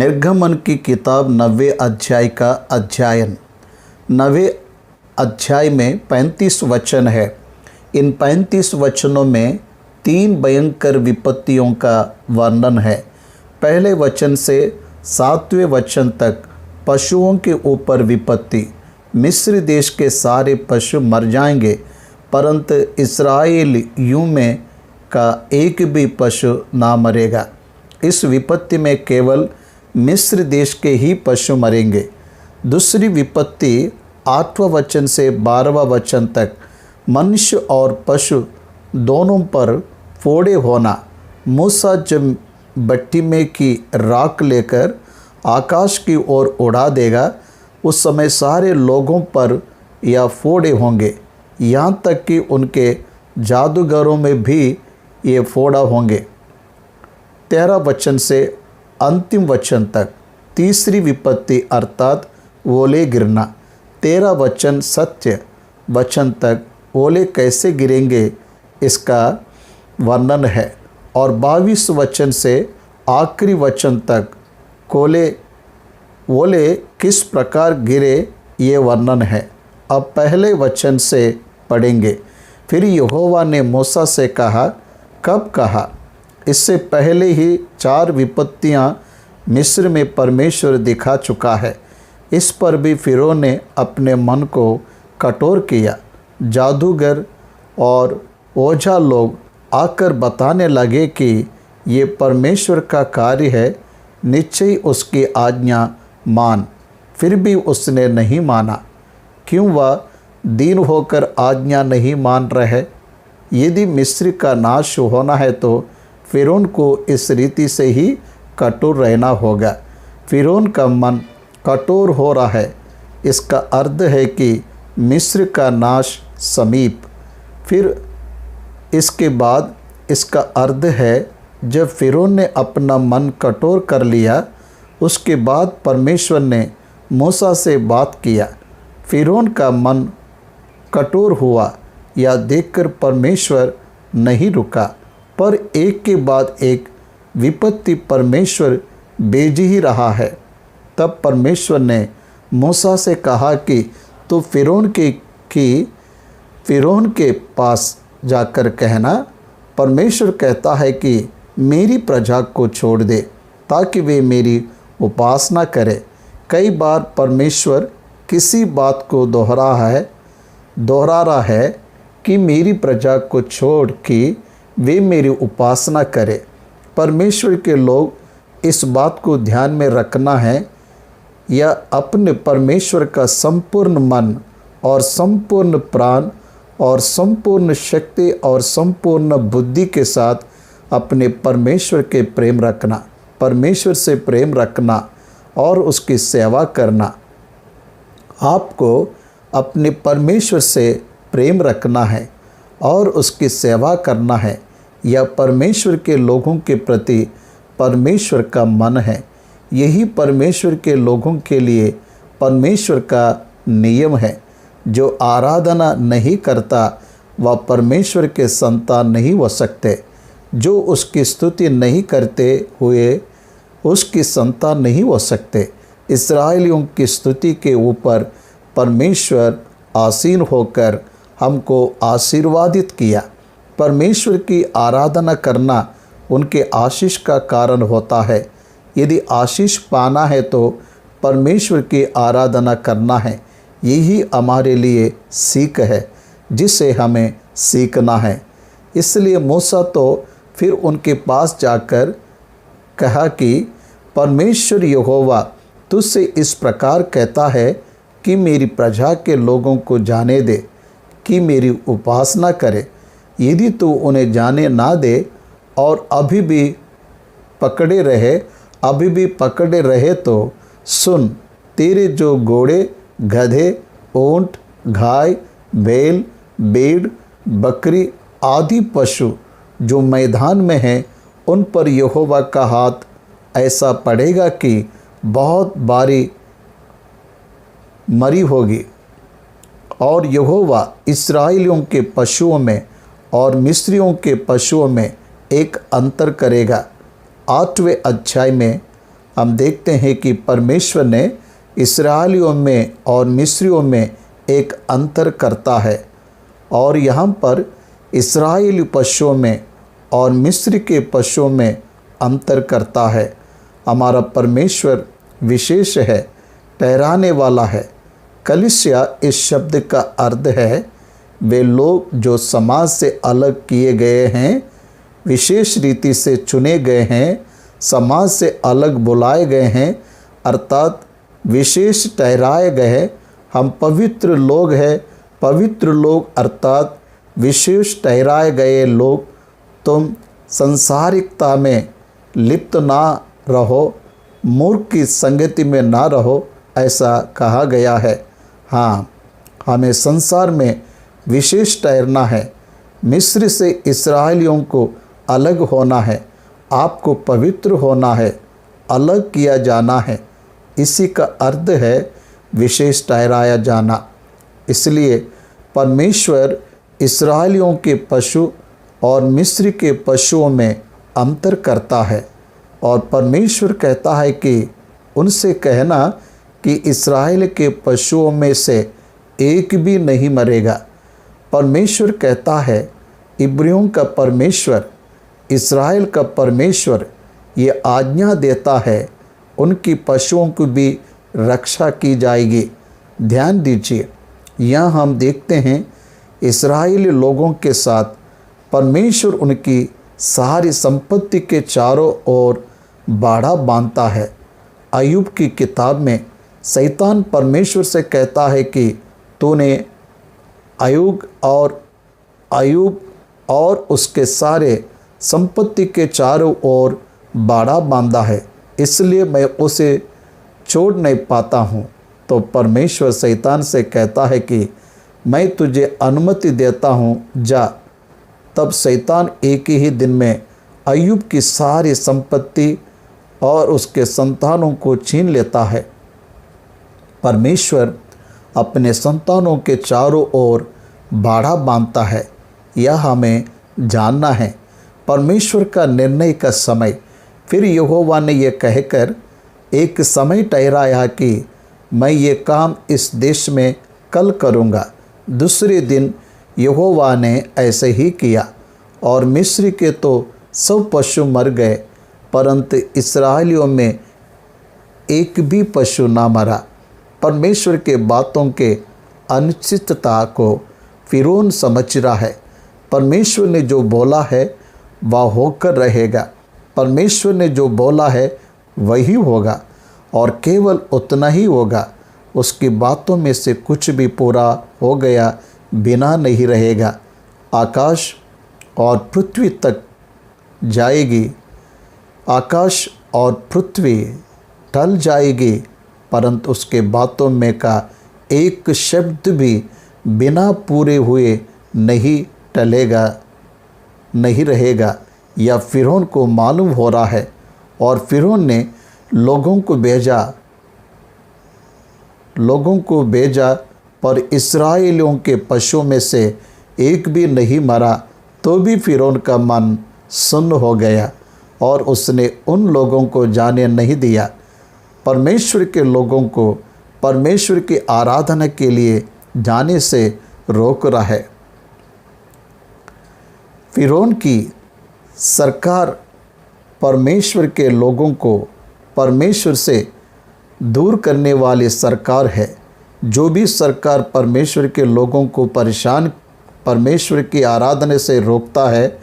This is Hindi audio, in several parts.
निर्गमन की किताब 9वें अध्याय का अध्ययन। 9वें अध्याय में 35 वचन है। इन 35 वचनों में 3 भयंकर विपत्तियों का वर्णन है। पहले वचन से 7वें वचन तक पशुओं के ऊपर विपत्ति। मिस्र देश के सारे पशु मर जाएंगे, परंतु इस्राएलियों में का एक भी पशु ना मरेगा। इस विपत्ति में केवल मिस्र देश के ही पशु मरेंगे। दूसरी विपत्ति 8वां वचन से 12वां वचन तक मनुष्य और पशु दोनों पर फोड़े होना। मूसा जब भट्टी में की राख लेकर आकाश की ओर उड़ा देगा, उस समय सारे लोगों पर यह फोड़े होंगे, यहाँ तक कि उनके जादूगरों में भी ये फोड़ा होंगे। 13 वचन से अंतिम वचन तक तीसरी विपत्ति अर्थात ओले गिरना। 13 वचन सत्य वचन तक ओले कैसे गिरेंगे इसका वर्णन है, और 22 वचन से आखिरी वचन तक ओले किस प्रकार गिरे ये वर्णन है। अब पहले वचन से पढ़ेंगे। फिर यहोवा ने मूसा से कहा। कब कहा? इससे पहले ही 4 विपत्तियां मिस्र में परमेश्वर दिखा चुका है। इस पर भी फिरौन ने अपने मन को कठोर किया। जादूगर और ओझा लोग आकर बताने लगे कि ये परमेश्वर का कार्य है, निश्चय उसकी आज्ञा मान। फिर भी उसने नहीं माना। क्यों वह दीन होकर आज्ञा नहीं मान रहे? यदि मिस्र का नाश होना है तो फिरौन को इस रीति से ही कठोर रहना होगा। फिरौन का मन कठोर हो रहा है, इसका अर्थ है कि मिस्र का नाश समीप। फिर इसके बाद इसका अर्थ है जब फिरौन ने अपना मन कठोर कर लिया, उसके बाद परमेश्वर ने मूसा से बात किया। फिरौन का मन कठोर हुआ, यह देखकर परमेश्वर नहीं रुका, पर एक के बाद एक विपत्ति परमेश्वर भेज ही रहा है। तब परमेश्वर ने मूसा से कहा कि तू फिरौन के पास जाकर कहना, परमेश्वर कहता है कि मेरी प्रजा को छोड़ दे ताकि वे मेरी उपासना करें। कई बार परमेश्वर किसी बात को दोहरा रहा है कि मेरी प्रजा को छोड़ कि वे मेरी उपासना करें। परमेश्वर के लोग इस बात को ध्यान में रखना है, या अपने परमेश्वर का संपूर्ण मन और संपूर्ण प्राण और संपूर्ण शक्ति और संपूर्ण बुद्धि के साथ अपने परमेश्वर के प्रेम रखना, परमेश्वर से प्रेम रखना और उसकी सेवा करना। आपको अपने परमेश्वर से प्रेम रखना है और उसकी सेवा करना है। यह परमेश्वर के लोगों के प्रति परमेश्वर का मन है। यही परमेश्वर के लोगों के लिए परमेश्वर का नियम है। जो आराधना नहीं करता वह परमेश्वर के संतान नहीं हो सकते। जो उसकी स्तुति नहीं करते हुए उसकी संतान नहीं हो सकते। इस्राएलियों की स्तुति के ऊपर परमेश्वर आसीन होकर हमको आशीर्वादित किया। परमेश्वर की आराधना करना उनके आशीष का कारण होता है। यदि आशीष पाना है तो परमेश्वर की आराधना करना है। यही हमारे लिए सीख है जिसे हमें सीखना है। इसलिए मूसा तो फिर उनके पास जाकर कहा कि परमेश्वर यहोवा तुझसे इस प्रकार कहता है कि मेरी प्रजा के लोगों को जाने दे कि मेरी उपासना करे। यदि तू उन्हें जाने ना दे और अभी भी पकड़े रहे तो सुन, तेरे जो घोड़े, गधे, ऊंट, गाय, बैल, भेड़, बकरी आदि पशु जो मैदान में हैं, उन पर यहोवा का हाथ ऐसा पड़ेगा कि बहुत भारी मरी होगी। और यहोवा इस्राएलियों के पशुओं में और मिस्रियों के पशुओं में एक अंतर करेगा। 8वें अध्याय में हम देखते हैं कि परमेश्वर ने इस्राएलियों में और मिस्रियों में एक अंतर करता है, और यहाँ पर इस्राएली पशुओं में और मिस्र के पशुओं में अंतर करता है। हमारा परमेश्वर विशेष है, ठहराने वाला है। कलीसिया इस शब्द का अर्थ है वे लोग जो समाज से अलग किए गए हैं, विशेष रीति से चुने गए हैं, समाज से अलग बुलाए गए हैं, अर्थात विशेष ठहराए गए हैं। हम पवित्र लोग हैं। पवित्र लोग अर्थात विशेष ठहराए गए लोग। तुम संसारिकता में लिप्त ना रहो, मूर्ख की संगति में ना रहो, ऐसा कहा गया है। हाँ, हमें संसार में विशेष ठहरना है। मिस्र से इस्राएलियों को अलग होना है, आपको पवित्र होना है, अलग किया जाना है। इसी का अर्थ है विशेष ठहराया जाना। इसलिए परमेश्वर इस्राएलियों के पशु और मिस्र के पशुओं में अंतर करता है, और परमेश्वर कहता है कि उनसे कहना कि इस्राएल के पशुओं में से एक भी नहीं मरेगा। परमेश्वर कहता है, इब्रियों का परमेश्वर, इस्राएल का परमेश्वर ये आज्ञा देता है, उनकी पशुओं की भी रक्षा की जाएगी। ध्यान दीजिए, यहाँ हम देखते हैं इस्राएली लोगों के साथ परमेश्वर उनकी सारी संपत्ति के चारों ओर बाड़ा बांधता है। अय्यूब की किताब में शैतान परमेश्वर से कहता है कि तूने अय्यूब और उसके सारे संपत्ति के चारों ओर बाड़ा बांधा है, इसलिए मैं उसे छोड़ नहीं पाता हूँ। तो परमेश्वर शैतान से कहता है कि मैं तुझे अनुमति देता हूँ, जा। तब शैतान एक ही दिन में अय्यूब की सारी संपत्ति और उसके संतानों को छीन लेता है। परमेश्वर अपने संतानों के चारों ओर बाड़ा बांधता है, यह हमें जानना है। परमेश्वर का निर्णय का समय। फिर यहोवा ने यह कहकर एक समय ठहराया कि मैं ये काम इस देश में कल करूँगा। दूसरे दिन यहोवा ने ऐसे ही किया, और मिस्र के तो सब पशु मर गए, परंतु इस्राएलियों में एक भी पशु ना मरा। परमेश्वर के बातों के अनिश्चितता को फिरौन समझ रहा है। परमेश्वर ने जो बोला है वह होकर रहेगा। परमेश्वर ने जो बोला है वही होगा, और केवल उतना ही होगा। उसकी बातों में से कुछ भी पूरा हो गया बिना नहीं रहेगा। आकाश और पृथ्वी तक जाएगी, आकाश और पृथ्वी टल जाएगी, परंतु उसके बातों में का एक शब्द भी बिना पूरे हुए नहीं टलेगा, नहीं रहेगा। यह फिरौन को मालूम हो रहा है, और फिरौन ने लोगों को भेजा, पर इस्राएलियों के पशुओं में से एक भी नहीं मरा। तो भी फिरौन का मन सुन्न हो गया, और उसने उन लोगों को जाने नहीं दिया। परमेश्वर के लोगों को परमेश्वर की आराधना के लिए जाने से रोक रहा है। फिरौन की सरकार परमेश्वर के लोगों को परमेश्वर से दूर करने वाली सरकार है। जो भी सरकार परमेश्वर के लोगों को परमेश्वर की आराधना से रोकता है,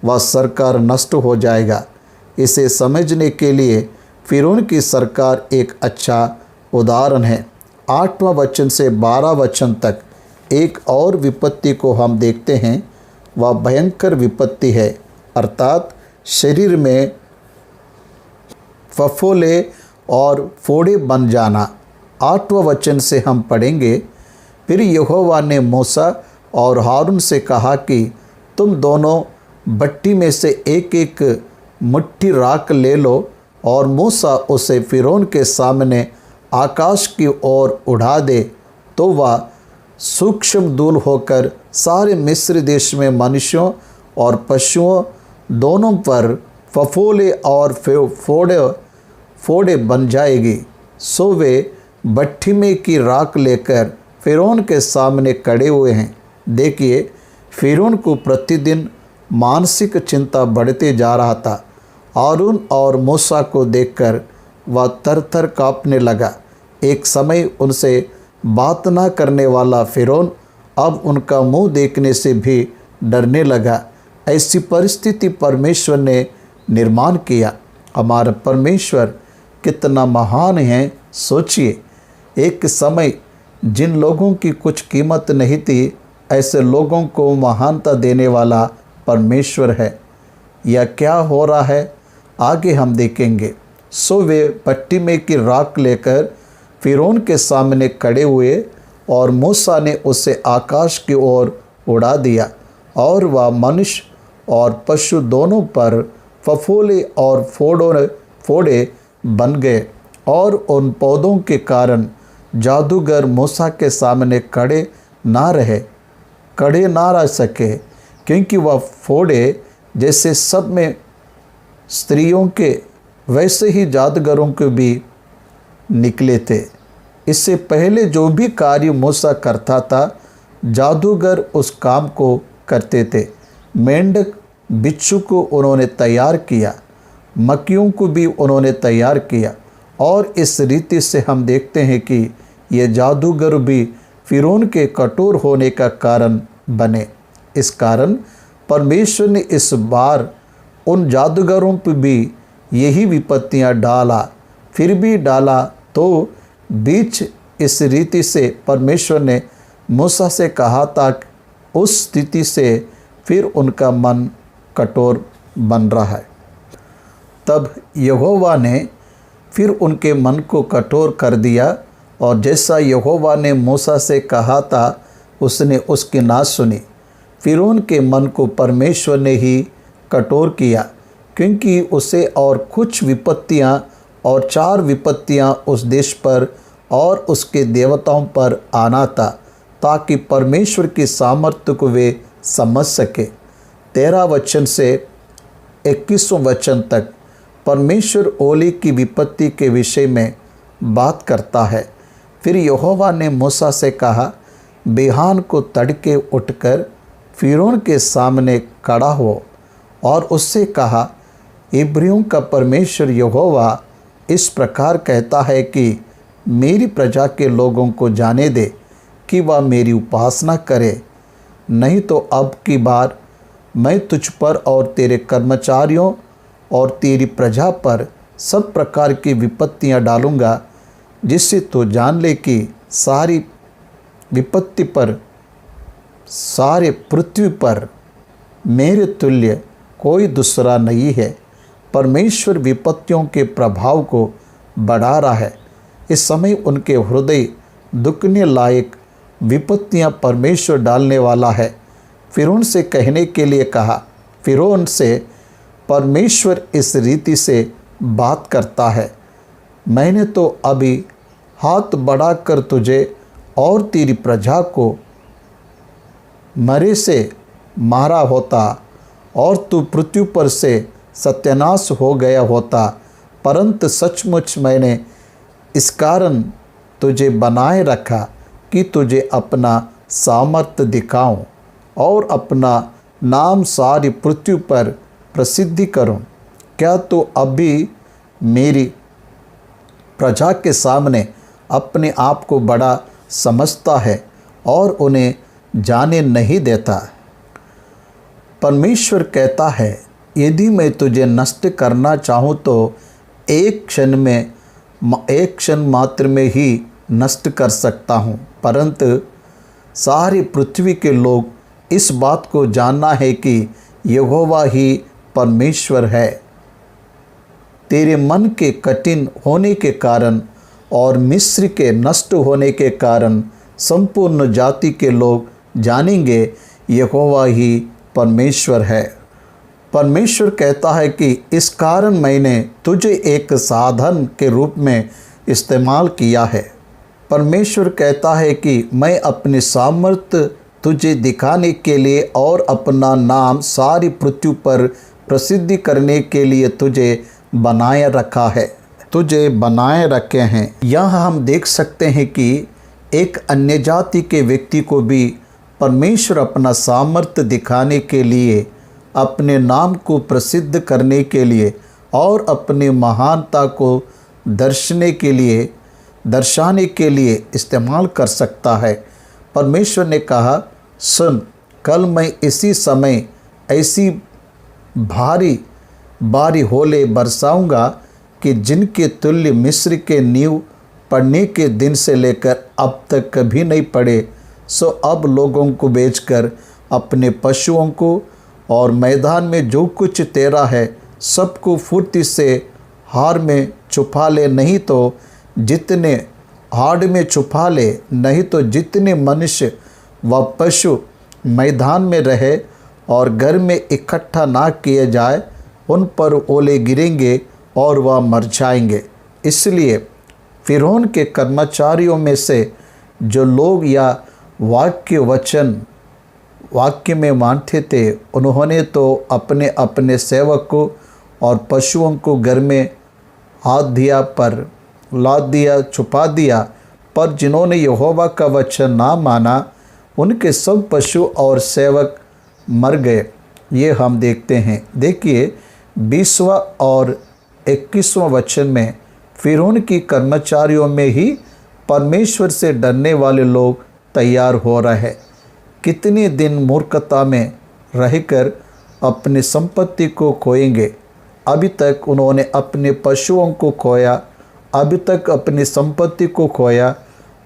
वह सरकार नष्ट हो जाएगा। इसे समझने के लिए फिरौन की सरकार एक अच्छा उदाहरण है। 8वां वचन से 12 वचन तक एक और विपत्ति को हम देखते हैं। वह भयंकर विपत्ति है, अर्थात शरीर में फफोले और फोड़े बन जाना। 8वां वचन से हम पढ़ेंगे, फिर यहोवा ने मूसा और हारून से कहा कि तुम दोनों भट्टी में से एक एक मुट्ठी राख ले लो, और मूसा उसे फिरौन के सामने आकाश की ओर उड़ा दे, तो वह सूक्ष्म धूल होकर सारे मिस्र देश में मनुष्यों और पशुओं दोनों पर फफोले और फोड़े बन जाएगी। सो वे भट्ठी में की राख लेकर फ़िरौन के सामने खड़े हुए हैं। देखिए, फ़िरौन को प्रतिदिन मानसिक चिंता बढ़ते जा रहा था। हारून और मूसा को देखकर वह थर-थर काँपने लगा। एक समय उनसे बात ना करने वाला फ़िरौन अब उनका मुंह देखने से भी डरने लगा। ऐसी परिस्थिति परमेश्वर ने निर्माण किया। हमारा परमेश्वर कितना महान है, सोचिए। एक समय जिन लोगों की कुछ कीमत नहीं थी, ऐसे लोगों को महानता देने वाला परमेश्वर है। यह क्या हो रहा है, आगे हम देखेंगे। सो वे भट्ठी में की राख लेकर फ़िरौन के सामने खड़े हुए और मूसा ने उसे आकाश की ओर उड़ा दिया और वह मनुष्य और पशु दोनों पर फफोले और फोड़े बन गए। और उन पौधों के कारण जादूगर मूसा के सामने खड़े ना रह सके, क्योंकि वह फोड़े जैसे सब में स्त्रियों के वैसे ही जादूगरों के भी निकले थे। इससे पहले जो भी कार्य मूसा करता था, जादूगर उस काम को करते थे। मेंढक बिच्छू को उन्होंने तैयार किया, मक्खियों को भी उन्होंने तैयार किया। और इस रीति से हम देखते हैं कि ये जादूगर भी फ़िरौन के कठोर होने का कारण बने। इस कारण परमेश्वर ने इस बार उन जादूगरों पर भी यही विपत्तियां डाला। फिर भी डाला तो बीच इस रीति से परमेश्वर ने मूसा से कहा था, उस स्थिति से फिर उनका मन कठोर बन रहा है। तब यहोवा ने फिर उनके मन को कठोर कर दिया और जैसा यहोवा ने मूसा से कहा था, उसने उसकी ना सुनी। फ़िरौन के मन को परमेश्वर ने ही कठोर किया, क्योंकि उसे और कुछ विपत्तियां और 4 विपत्तियां उस देश पर और उसके देवताओं पर आना था, ताकि परमेश्वर की सामर्थ्य को वे समझ सके। 13 वचन से 21 वचन तक परमेश्वर ओली की विपत्ति के विषय में बात करता है। फिर यहोवा ने मूसा से कहा, बिहान को तड़के उठकर फ़िरौन के सामने खड़ा हो और उससे कहा, इब्रियों का परमेश्वर यहोवा इस प्रकार कहता है कि मेरी प्रजा के लोगों को जाने दे कि वह मेरी उपासना करे, नहीं तो अब की बार मैं तुझ पर और तेरे कर्मचारियों और तेरी प्रजा पर सब प्रकार की विपत्तियां डालूंगा, जिससे तू जान ले कि सारी विपत्ति पर, सारे पृथ्वी पर मेरे तुल्य कोई दूसरा नहीं है। परमेश्वर विपत्तियों के प्रभाव को बढ़ा रहा है। इस समय उनके हृदय दुखने लायक विपत्तियां परमेश्वर डालने वाला है। फ़िरौन से कहने के लिए कहा। फ़िरौन से परमेश्वर इस रीति से बात करता है, मैंने तो अभी हाथ बढ़ाकर तुझे और तेरी प्रजा को मरे से मारा होता और तू पृथ्वी पर से सत्यानाश हो गया होता, परंतु सचमुच मैंने इस कारण तुझे बनाए रखा कि तुझे अपना सामर्थ्य दिखाऊं और अपना नाम सारी पृथ्वी पर प्रसिद्धि करूं। क्या तू अभी मेरी प्रजा के सामने अपने आप को बड़ा समझता है और उन्हें जाने नहीं देता? परमेश्वर कहता है, यदि मैं तुझे नष्ट करना चाहूँ तो एक क्षण मात्र में ही नष्ट कर सकता हूँ, परंतु सारी पृथ्वी के लोग इस बात को जानना है कि यहोवा ही परमेश्वर है। तेरे मन के कठिन होने के कारण और मिस्र के नष्ट होने के कारण संपूर्ण जाति के लोग जानेंगे यहोवा ही परमेश्वर है। परमेश्वर कहता है कि इस कारण मैंने तुझे एक साधन के रूप में इस्तेमाल किया है। परमेश्वर कहता है कि मैं अपने सामर्थ्य तुझे दिखाने के लिए और अपना नाम सारी पृथ्वी पर प्रसिद्धि करने के लिए तुझे बनाए रखा है। तुझे बनाए रखे हैं। यहाँ हम देख सकते हैं कि एक अन्य जाति के व्यक्ति को भी परमेश्वर अपना सामर्थ्य दिखाने के लिए, अपने नाम को प्रसिद्ध करने के लिए और अपनी महानता को दर्शाने के लिए इस्तेमाल कर सकता है। परमेश्वर ने कहा, सुन, कल मैं इसी समय ऐसी भारी बारी ओले बरसाऊंगा कि जिनके तुल्य मिस्र के नींव पड़ने के दिन से लेकर अब तक कभी नहीं पड़े। सो अब लोगों को बेचकर अपने पशुओं को और मैदान में जो कुछ तेरा है सबको फुर्ती से हाड़ में छुपा ले, नहीं तो जितने मनुष्य व पशु मैदान में रहे और घर में इकट्ठा ना किए जाए, उन पर ओले गिरेंगे और वह मर जाएंगे। इसलिए फ़िरौन के कर्मचारियों में से जो लोग या वाक्य में मानते थे, उन्होंने तो अपने अपने सेवक को और पशुओं को घर में लाद दिया, छुपा दिया। पर जिन्होंने यहोवा का वचन ना माना, उनके सब पशु और सेवक मर गए। ये हम देखते हैं। देखिए 20वां और 21वां वचन में फ़िरौन की कर्मचारियों में ही परमेश्वर से डरने वाले लोग तैयार हो रहे हैं। कितने दिन मूर्खता में रहकर अपनी संपत्ति को खोएंगे। अभी तक उन्होंने अपने पशुओं को खोया, अभी तक अपनी संपत्ति को खोया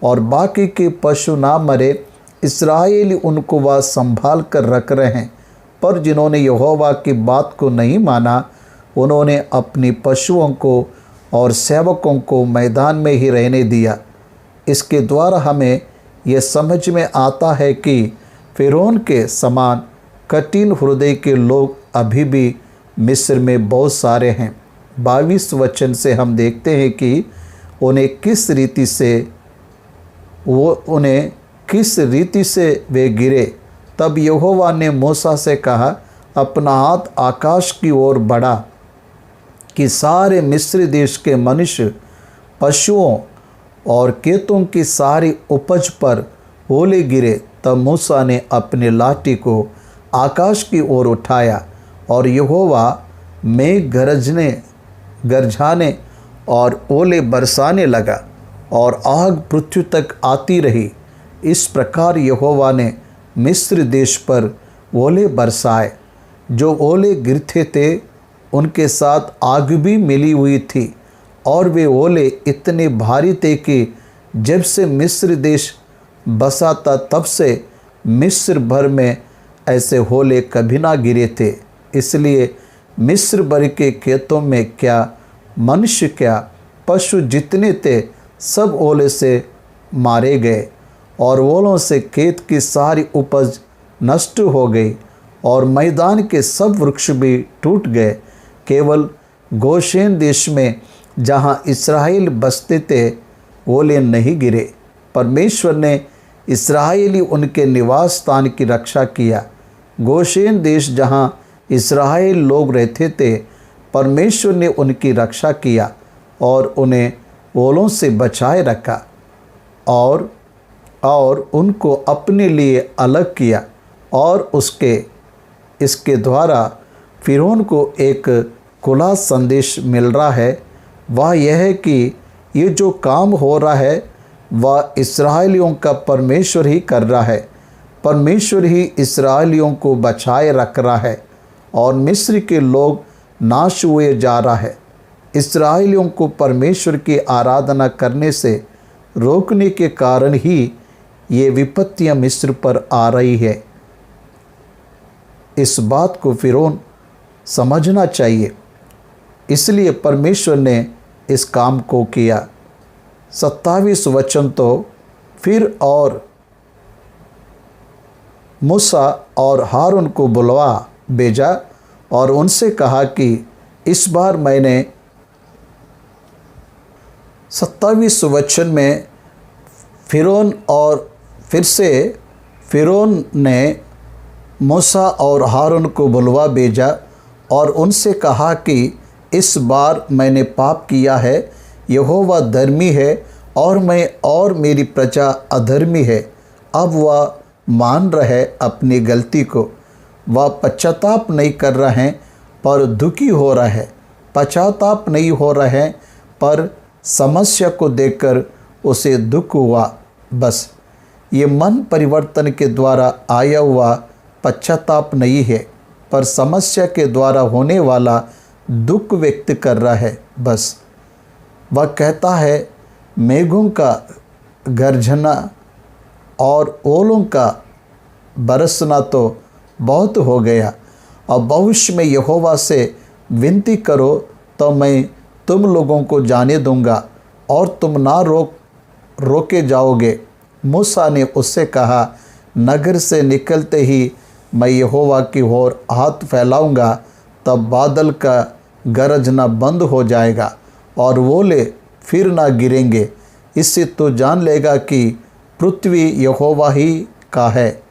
और बाकी के पशु ना मरे, इस्राएली उनको वह संभाल कर रख रहे हैं। पर जिन्होंने यहोवा की बात को नहीं माना, उन्होंने अपनी पशुओं को और सेवकों को मैदान में ही रहने दिया। इसके द्वारा हमें यह समझ में आता है कि फ़िरौन के समान कठिन हृदय के लोग अभी भी मिस्र में बहुत सारे हैं। 22 वचन से हम देखते हैं कि उन्हें किस रीति से वे गिरे। तब यहोवा ने मूसा से कहा, अपना हाथ आकाश की ओर बढ़ा कि सारे मिस्र देश के मनुष्य, पशुओं और खेतों की सारी उपज पर ओले गिरे। तब मूसा ने अपनी लाठी को आकाश की ओर उठाया और यहोवा मेघ गरजाने और ओले बरसाने लगा और आग पृथ्वी तक आती रही। इस प्रकार यहोवा ने मिस्र देश पर ओले बरसाए। जो ओले गिरते थे उनके साथ आग भी मिली हुई थी, और वे ओले इतने भारी थे कि जब से मिस्र देश बसा था तब से मिस्र भर में ऐसे ओले कभी ना गिरे थे। इसलिए मिस्र भर के खेतों में क्या मनुष्य क्या पशु जितने थे सब ओले से मारे गए, और ओलों से खेत की सारी उपज नष्ट हो गई और मैदान के सब वृक्ष भी टूट गए। केवल गोशेन देश में जहाँ इस्राएल बसते थे ओले नहीं गिरे। परमेश्वर ने इस्राएली उनके निवास स्थान की रक्षा किया। गोशेन देश जहाँ इस्राएल लोग रहते थे, परमेश्वर ने उनकी रक्षा किया और उन्हें ओलों से बचाए रखा और उनको अपने लिए अलग किया। और इसके द्वारा फ़िरौन को एक खुला संदेश मिल रहा है। वह यह है कि ये जो काम हो रहा है वह इस्राएलियों का परमेश्वर ही कर रहा है। परमेश्वर ही इस्राएलियों को बचाए रख रहा है और मिस्र के लोग नाश हुए जा रहा है। इस्राएलियों को परमेश्वर की आराधना करने से रोकने के कारण ही ये विपत्तियां मिस्र पर आ रही है। इस बात को फ़िरौन समझना चाहिए, इसलिए परमेश्वर ने इस काम को किया। 27 वचन तो फिर और मूसा और हारून को बुलवा भेजा और उनसे कहा कि इस बार मैंने 27 वचन में फ़िरौन ने मूसा और हारून को बुलवा भेजा और उनसे कहा कि इस बार मैंने पाप किया है, यहोवा धर्मी है और मैं और मेरी प्रजा अधर्मी है। अब वह मान रहे अपनी गलती को, वह पश्चाताप नहीं कर रहे हैं पर दुखी हो रहे हैं, पश्चाताप नहीं हो रहे हैं पर समस्या को देखकर उसे दुख हुआ। बस ये मन परिवर्तन के द्वारा आया हुआ पश्चाताप नहीं है, पर समस्या के द्वारा होने वाला दुख व्यक्त कर रहा है। बस वह कहता है, मेघों का गर्जना और ओलों का बरसना तो बहुत हो गया। अब भविष्य में यहोवा से विनती करो तो मैं तुम लोगों को जाने दूंगा और तुम ना रोके जाओगे। मूसा ने उससे कहा, नगर से निकलते ही मैं यहोवा की ओर हाथ फैलाऊंगा, तब बादल का गरजना बंद हो जाएगा और ओले फिर ना गिरेंगे। इससे तो जान लेगा कि पृथ्वी यहोवा ही का है।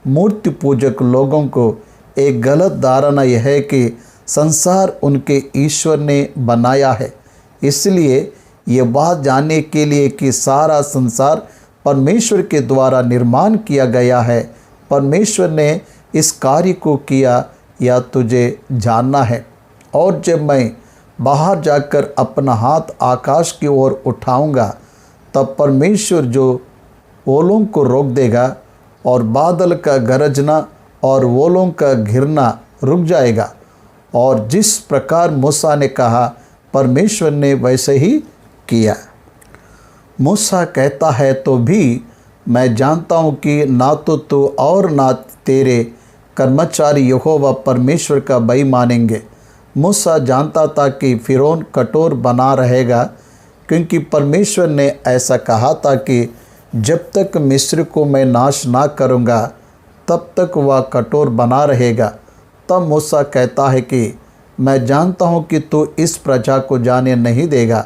मूर्ति पूजक लोगों को एक गलत धारणा यह है कि संसार उनके ईश्वर ने बनाया है। इसलिए ये बात जानने के लिए कि सारा संसार परमेश्वर के द्वारा निर्माण किया गया है, परमेश्वर ने इस कार्य को किया, या तुझे जानना है। और जब मैं बाहर जाकर अपना हाथ आकाश की ओर उठाऊंगा, तब परमेश्वर जो ओलों को रोक देगा और बादल का गरजना और ओलों का घिरना रुक जाएगा। और जिस प्रकार मूसा ने कहा, परमेश्वर ने वैसे ही किया। मूसा कहता है, तो भी मैं जानता हूँ कि ना तो तू और ना तेरे कर्मचारी यहोवा परमेश्वर का भय मानेंगे। मूसा जानता था कि फिरौन कठोर बना रहेगा, क्योंकि परमेश्वर ने ऐसा कहा था कि जब तक मिस्र को मैं नाश ना करूँगा तब तक वह कठोर बना रहेगा। तब मूसा कहता है कि मैं जानता हूँ कि तू इस प्रजा को जाने नहीं देगा,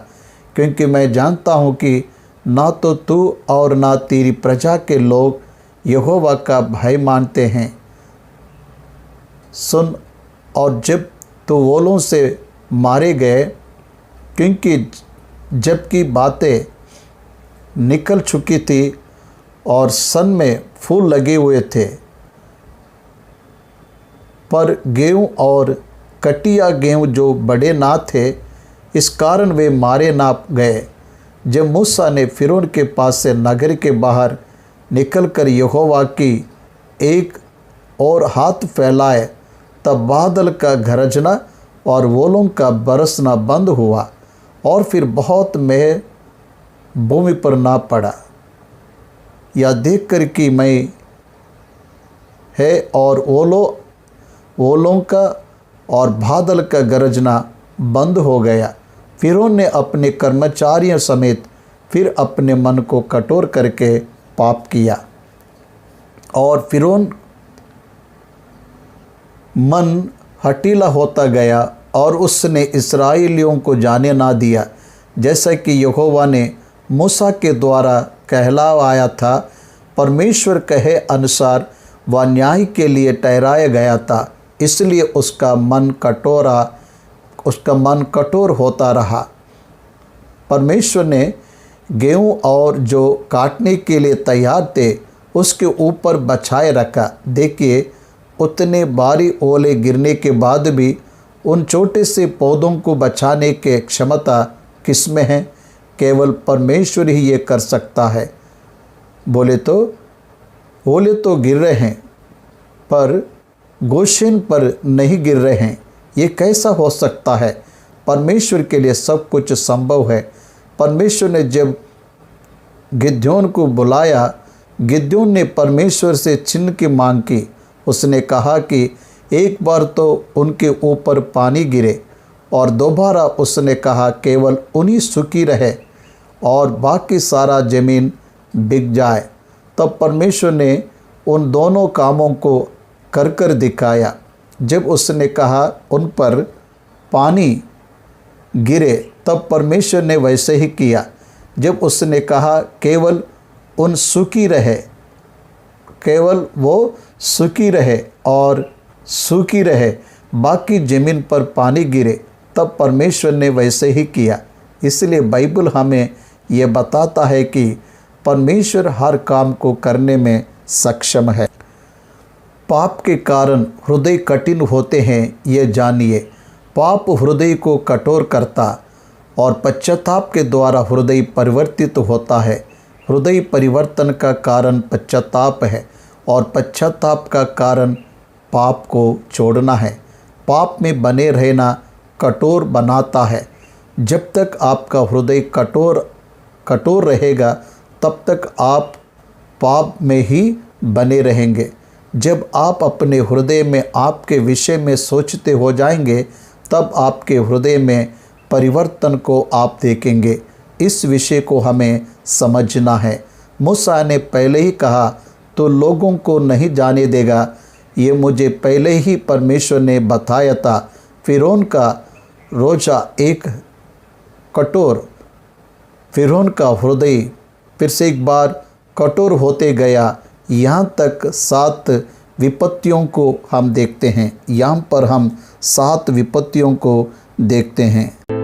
क्योंकि मैं जानता हूँ कि ना तो तू और ना तेरी प्रजा के लोग यहोवा का भय मानते हैं। सुन, और जब तो ओलों से मारे गए, क्योंकि जबकि बातें निकल चुकी थी और सन में फूल लगे हुए थे, पर गेहूँ और कटिया गेहूँ जो बड़े ना थे, इस कारण वे मारे ना गए। जब मूसा ने फिरौन के पास से नगर के बाहर निकलकर यहोवा की एक और हाथ फैलाए, तब बादल का गरजना और ओलों का बरसना बंद हुआ और फिर बहुत मेह भूमि पर ना पड़ा। यह देखकर कि मैं है और ओलों का और बादल का गरजना बंद हो गया। फिरौन ने अपने कर्मचारियों समेत फिर अपने मन को कठोर करके पाप किया, और फिरौन मन हठीला होता गया और उसने इस्राएलियों को जाने ना दिया, जैसा कि यहोवा ने मूसा के द्वारा कहलाया था। परमेश्वर कहे अनुसार वह न्याय के लिए ठहराया गया था, इसलिए उसका मन कठोर होता रहा। परमेश्वर ने गेहूँ और जो काटने के लिए तैयार थे उसके ऊपर बछाए रखा। देखिए, उतने भारी ओले गिरने के बाद भी उन छोटे से पौधों को बचाने की क्षमता किसमें है? केवल परमेश्वर ही ये कर सकता है। बोले तो ओले तो गिर रहे हैं पर गोशेन पर नहीं गिर रहे हैं, ये कैसा हो सकता है? परमेश्वर के लिए सब कुछ संभव है। परमेश्वर ने जब गिद्योन को बुलाया, गिद्योन ने परमेश्वर से चिन्ह की मांग की। उसने कहा कि एक बार तो उनके ऊपर पानी गिरे, और दोबारा उसने कहा केवल उन्हीं सूखी रहे और बाकी सारा ज़मीन बिक जाए। तब परमेश्वर ने उन दोनों कामों को कर कर दिखाया। जब उसने कहा उन पर पानी गिरे, तब परमेश्वर ने वैसे ही किया। जब उसने कहा केवल उन सूखी रहे, केवल वो सूखी रहे और सूखी रहे, बाकी ज़मीन पर पानी गिरे, तब परमेश्वर ने वैसे ही किया। इसलिए बाइबल हमें यह बताता है कि परमेश्वर हर काम को करने में सक्षम है। पाप के कारण हृदय कठिन होते हैं, ये जानिए। पाप हृदय को कठोर करता और पश्चाताप के द्वारा हृदय परिवर्तित होता है। हृदय परिवर्तन का कारण पश्चाताप है और पश्चाताप का कारण पाप को छोड़ना है। पाप में बने रहना कठोर बनाता है। जब तक आपका हृदय कठोर रहेगा तब तक आप पाप में ही बने रहेंगे। जब आप अपने हृदय में आपके विषय में सोचते हो जाएंगे तब आपके हृदय में परिवर्तन को आप देखेंगे। इस विषय को हमें समझना है। मूसा ने पहले ही कहा तो लोगों को नहीं जाने देगा, ये मुझे पहले ही परमेश्वर ने बताया था। फिरौन का रोजा एक कठोर, फिरौन का हृदय फिर से एक बार कठोर होते गया। यहाँ तक 7 विपत्तियों को हम देखते हैं। यहाँ पर हम 7 विपत्तियों को देखते हैं।